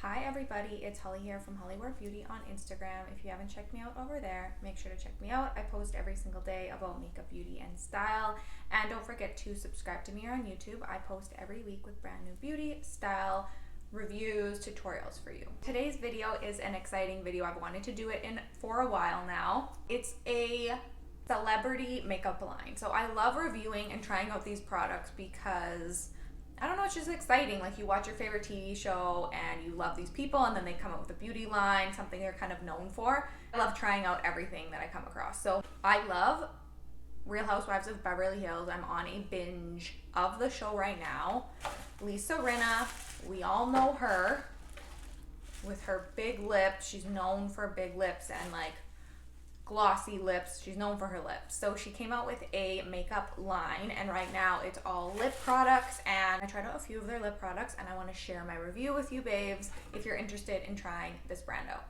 Hi everybody, it's Holly here from Hollkward Beauty on Instagram. If you haven't checked me out over there, make sure to check me out. I post every single day about makeup, beauty, and style. And don't forget to subscribe to me here on YouTube. I post every week with brand new beauty, style, reviews, tutorials for you. Today's video is an exciting video. I've wanted to do it for a while now. It's a celebrity makeup line. So I love reviewing and trying out these products because I don't know, it's just exciting. Like, you watch your favorite TV show and you love these people, and then they come up with a beauty line, something they're kind of known for. I love trying out everything that I come across. So I love Real Housewives of Beverly Hills. I'm on a binge of the show right now. Lisa Rinna, we all know her with her big lips. She's known for big lips and like glossy lips. She's known for her lips. So she came out with a makeup line, and right now it's all lip products, and I tried out a few of their lip products and I want to share my review with you babes if you're interested in trying this brand out.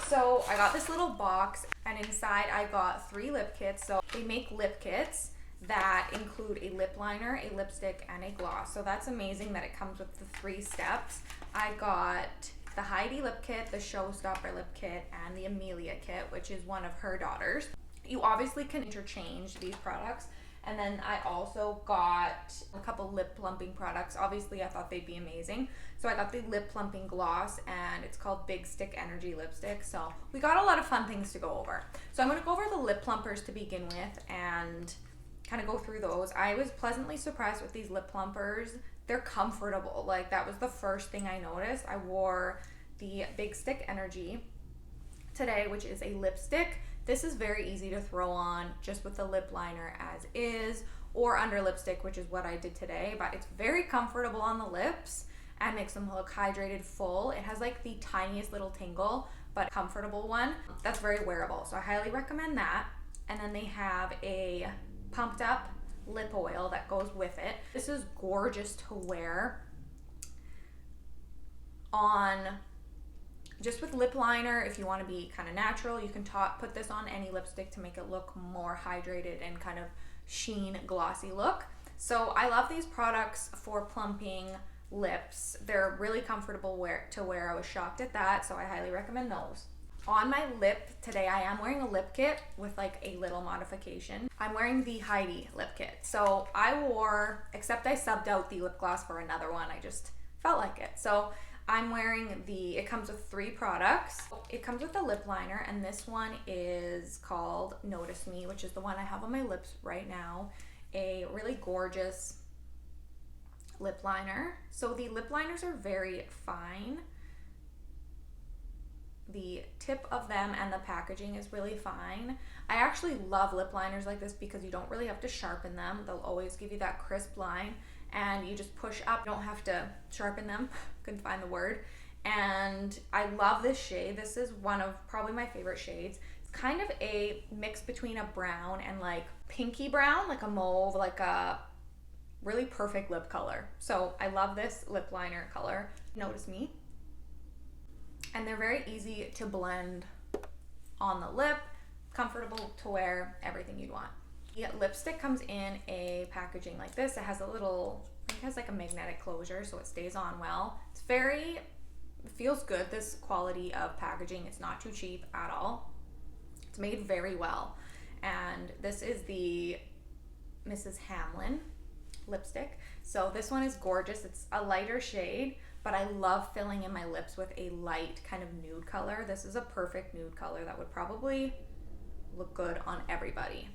So I got this little box, and inside I got 3 lip kits. So they make lip kits that include a lip liner, a lipstick, and a gloss. So that's amazing that it comes with the 3 steps. I got the Heidi lip kit, the Showstopper lip kit, and the Amelia kit, which is one of her daughters. You obviously can interchange these products. And then I also got a couple lip plumping products. Obviously I thought they'd be amazing. So I got the lip plumping gloss, and it's called Big Stick Energy Lipstick. So we got a lot of fun things to go over. So I'm gonna go over the lip plumpers to begin with and kind of go through those. I was pleasantly surprised with these lip plumpers. They're comfortable. Like, that was the first thing I noticed. I wore the Big Stick Energy today, which is a lipstick. This is very easy to throw on just with the lip liner as is, or under lipstick, which is what I did today. But it's very comfortable on the lips and makes them look hydrated, full. It has like the tiniest little tingle, but comfortable one. That's very wearable. So I highly recommend that. And then they have a pumped up lip oil that goes with it. This is gorgeous to wear on just with lip liner. If you want to be kind of natural, you can put this on any lipstick to make it look more hydrated and kind of sheen, glossy look. So I love these products for plumping lips. They're really comfortable to wear. I was shocked at that, so I highly recommend those. On my lip today, I am wearing a lip kit with like a little modification. I'm wearing the Heidi lip kit. So except I subbed out the lip gloss for another one. I just felt like it. So I'm wearing it comes with 3 products. It comes with a lip liner, and this one is called Notice Me, which is the one I have on my lips right now. A really gorgeous lip liner. So the lip liners are very fine. The tip of them and the packaging is really fine. I actually love lip liners like this because you don't really have to sharpen them. They'll always give you that crisp line, and you just push up. You don't have to sharpen them. Couldn't find the word. And I love this shade. This is one of probably my favorite shades. It's kind of a mix between a brown and like pinky brown, like a mauve, like a really perfect lip color. So I love this lip liner color. Notice Me. And they're very easy to blend on the lip, comfortable to wear, everything you'd want. The lipstick comes in a packaging like this. It has like a magnetic closure, so it stays on well. It feels good, this quality of packaging. It's not too cheap at all. It's made very well. And this is the Mrs. Hamlin lipstick. So this one is gorgeous. It's a lighter shade, but I love filling in my lips with a light kind of nude color. This is a perfect nude color that would probably look good on everybody.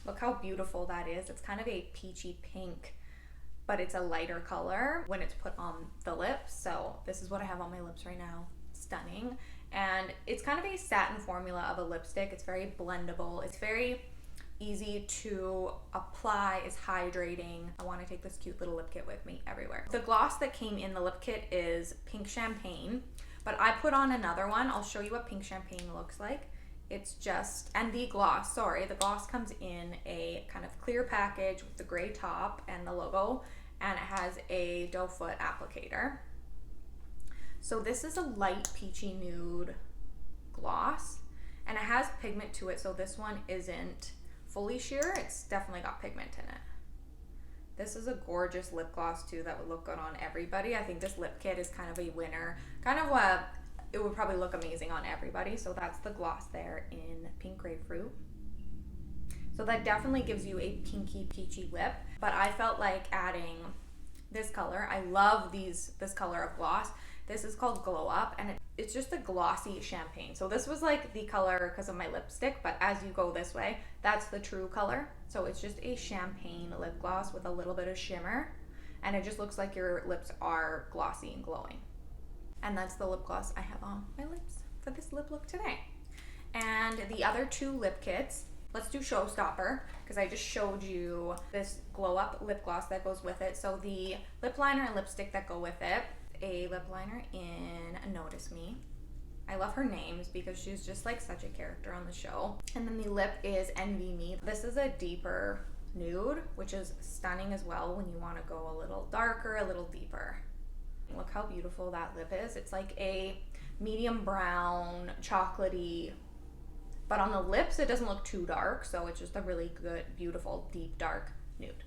Look how beautiful that is. It's kind of a peachy pink, but it's a lighter color when it's put on the lips. So this is what I have on my lips right now. Stunning. And it's kind of a satin formula of a lipstick. It's very blendable. It's very easy to apply, is hydrating. I want to take this cute little lip kit with me everywhere. The gloss that came in the lip kit is Pink Champagne, but I put on another one. I'll show you what Pink Champagne looks like. It's just, and the gloss comes in a kind of clear package with the gray top and the logo, and it has a doe foot applicator. So this is a light peachy nude gloss, and it has pigment to it, so this one isn't fully sheer. It's definitely got pigment in it. This is a gorgeous lip gloss too that would look good on everybody. I think this lip kit is kind of a winner. Kind of what it would probably look amazing on everybody. So that's the gloss there in Pink Grapefruit. So that definitely gives you a pinky peachy lip, but I felt like adding this color. I love this color of gloss. This is called Glow Up, and it's just a glossy champagne. So this was like the color because of my lipstick, but as you go this way, that's the true color. So it's just a champagne lip gloss with a little bit of shimmer, and it just looks like your lips are glossy and glowing. And that's the lip gloss I have on my lips for this lip look today. And the other two lip kits, let's do Showstopper, because I just showed you this Glow Up lip gloss that goes with it. So the lip liner and lipstick that go with it, a lip liner in Notice Me. I love her names because she's just like such a character on the show. And then the lip is Envy Me. This is a deeper nude, which is stunning as well when you want to go a little darker, a little deeper. Look how beautiful that lip is. It's like a medium brown, chocolatey, but on the lips it doesn't look too dark, so it's just a really good, beautiful, deep, dark nude.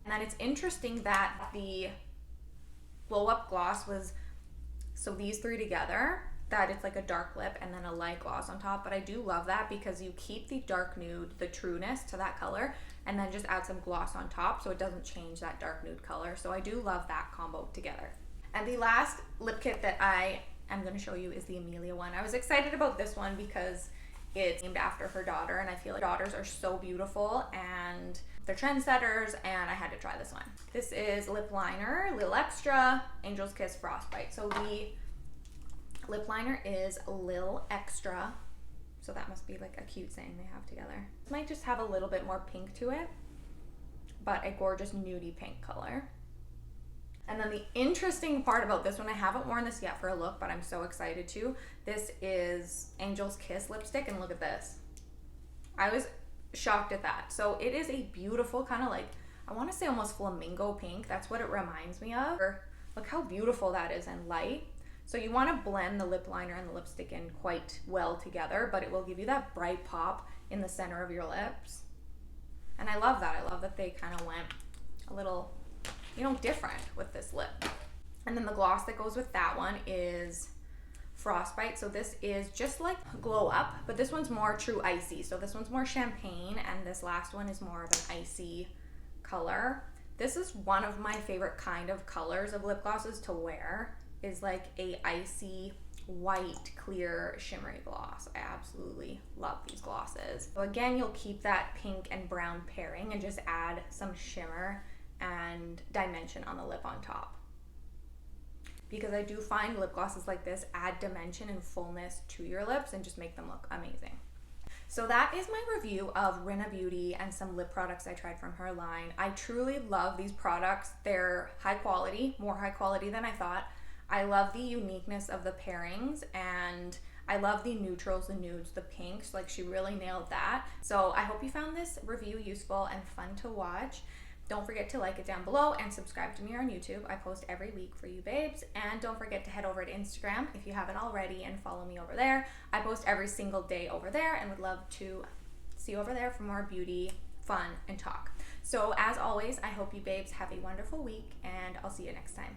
And then it's interesting that the Glow Up gloss was, so these three together, that it's like a dark lip and then a light gloss on top, but I do love that because you keep the dark nude, the trueness to that color, and then just add some gloss on top so it doesn't change that dark nude color. So I do love that combo together. And the last lip kit that I am going to show you is the Amelia one. I was excited about this one because it's named after her daughter, and I feel like daughters are so beautiful and they're trendsetters, and I had to try this one. This is lip liner, Lil Extra, Angel's Kiss Frostbite. So the lip liner is Lil Extra, so that must be like a cute saying they have together. It might just have a little bit more pink to it, but a gorgeous nudie pink color. And then the interesting part about this one, I haven't worn this yet for a look, but I'm so excited to. This is Angel's Kiss lipstick, and look at this. I was shocked at that. So it is a beautiful kind of like, I want to say almost flamingo pink. That's what it reminds me of. Look how beautiful that is and light. So you want to blend the lip liner and the lipstick in quite well together, but it will give you that bright pop in the center of your lips. And I love that. I love that they kind of went a little, you know, different with this lip. And then the gloss that goes with that one is Frostbite. So this is just like Glow Up, but this one's more true icy. So this one's more champagne, and this last one is more of an icy color. This is one of my favorite kind of colors of lip glosses to wear, is like a icy white clear shimmery gloss. I absolutely love these glosses. So again, you'll keep that pink and brown pairing and just add some shimmer and dimension on the lip on top, because I do find lip glosses like this add dimension and fullness to your lips and just make them look amazing. So that is my review of Rinna Beauty and some lip products I tried from her line. I truly love these products. They're high quality, more high quality than I thought. I love the uniqueness of the pairings, and I love the neutrals, the nudes, the pinks. Like, she really nailed that. So I hope you found this review useful and fun to watch. Don't forget to like it down below and subscribe to me on YouTube. I post every week for you babes. And don't forget to head over to Instagram if you haven't already and follow me over there. I post every single day over there and would love to see you over there for more beauty, fun, and talk. So as always, I hope you babes have a wonderful week, and I'll see you next time.